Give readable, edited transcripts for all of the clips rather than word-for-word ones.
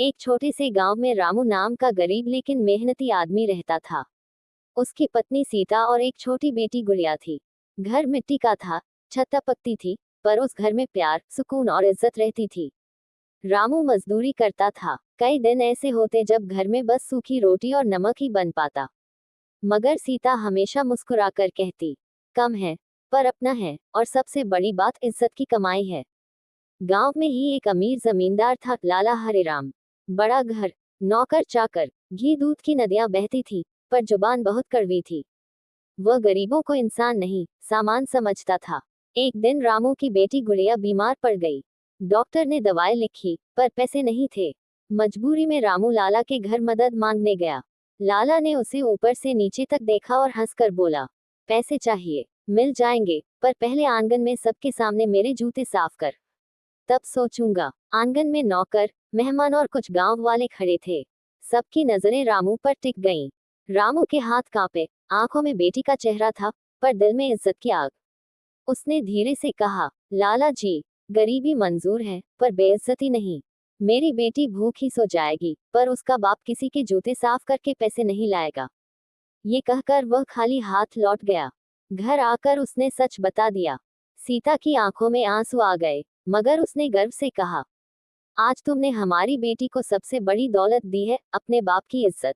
एक छोटे से गांव में रामू नाम का गरीब लेकिन मेहनती आदमी रहता था। उसकी पत्नी सीता और एक छोटी बेटी गुड़िया थी। घर मिट्टी का था, छत पकती थी, पर उस घर में प्यार, सुकून और इज्जत रहती थी। रामू मजदूरी करता था। कई दिन ऐसे होते जब घर में बस सूखी रोटी और नमक ही बन पाता, मगर सीता हमेशा मुस्कुराकर कहती, कम है पर अपना है, और सबसे बड़ी बात इज्जत की कमाई है। गांव में ही एक अमीर जमींदार था, लाला हरेराम। बड़ा घर, नौकर चाकर, घी दूध की नदियां बहती थी, पर जुबान बहुत कड़वी थी। वह गरीबों को इंसान नहीं, सामान समझता था। एक दिन रामू की बेटी गुड़िया बीमार पड़ गई। डॉक्टर ने दवाई लिखी, पर पैसे नहीं थे। मजबूरी में रामू लाला के घर मदद मांगने गया। लाला ने उसे ऊपर से नीचे तक देखा और हंसकर बोला, पैसे चाहिए, मिल जाएंगे, पर पहले आंगन में सबके सामने मेरे जूते साफ कर, तब सोचूंगा। आंगन में नौकर, मेहमान और कुछ गांव वाले खड़े थे। सबकी नजरें रामू पर टिक गईं। रामू के हाथ कांपे, आंखों में बेटी का चेहरा था, पर दिल में इज्जत की आग। उसने धीरे से कहा, लाला जी, गरीबी मंजूर है, पर बेइज्जती नहीं। मेरी बेटी भूखी सो जाएगी, पर उसका बाप किसी के जूते साफ करके पैसे नहीं लाएगा। ये कहकर वह खाली हाथ लौट गया। घर आकर उसने सच बता दिया। सीता की आंखों में आंसू आ गए, मगर उसने गर्व से कहा, आज तुमने हमारी बेटी को सबसे बड़ी दौलत दी है, अपने बाप की इज्जत।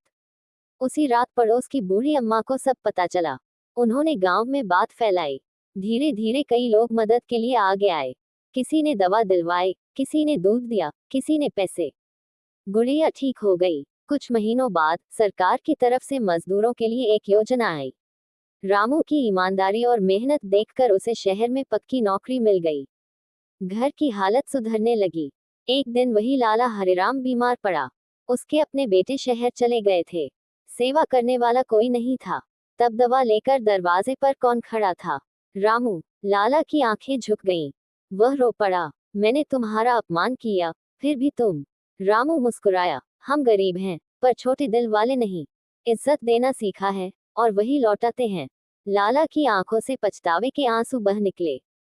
उसी रात पड़ोस की बूढ़ी अम्मा को सब पता चला। उन्होंने गांव में बात फैलाई। धीरे धीरे कई लोग मदद के लिए आगे आए। किसी ने दवा दिलवाई, किसी ने दूध दिया, किसी ने पैसे। गुड़िया ठीक हो गई। कुछ महीनों बाद सरकार की तरफ से मजदूरों के लिए एक योजना आई। रामू की ईमानदारी और मेहनत देखकर उसे शहर में पक्की नौकरी मिल गई। घर की हालत सुधरने लगी। एक दिन वही लाला हरिराम बीमार पड़ा। उसके अपने बेटे शहर चले गए थे। सेवा करने वाला कोई नहीं था। तब दवा लेकर दरवाजे पर कौन खड़ा था? रामू। लाला की आंखें झुक गईं। वह रो पड़ा, मैंने तुम्हारा अपमान किया, फिर भी तुम। रामू मुस्कुराया, हम गरीब हैं, पर छोटे दिल वाले नहीं। इज्जत देना सीखा है, और वही लौटाते हैं। लाला की आंखों से पछतावे के आंसू बह निकले।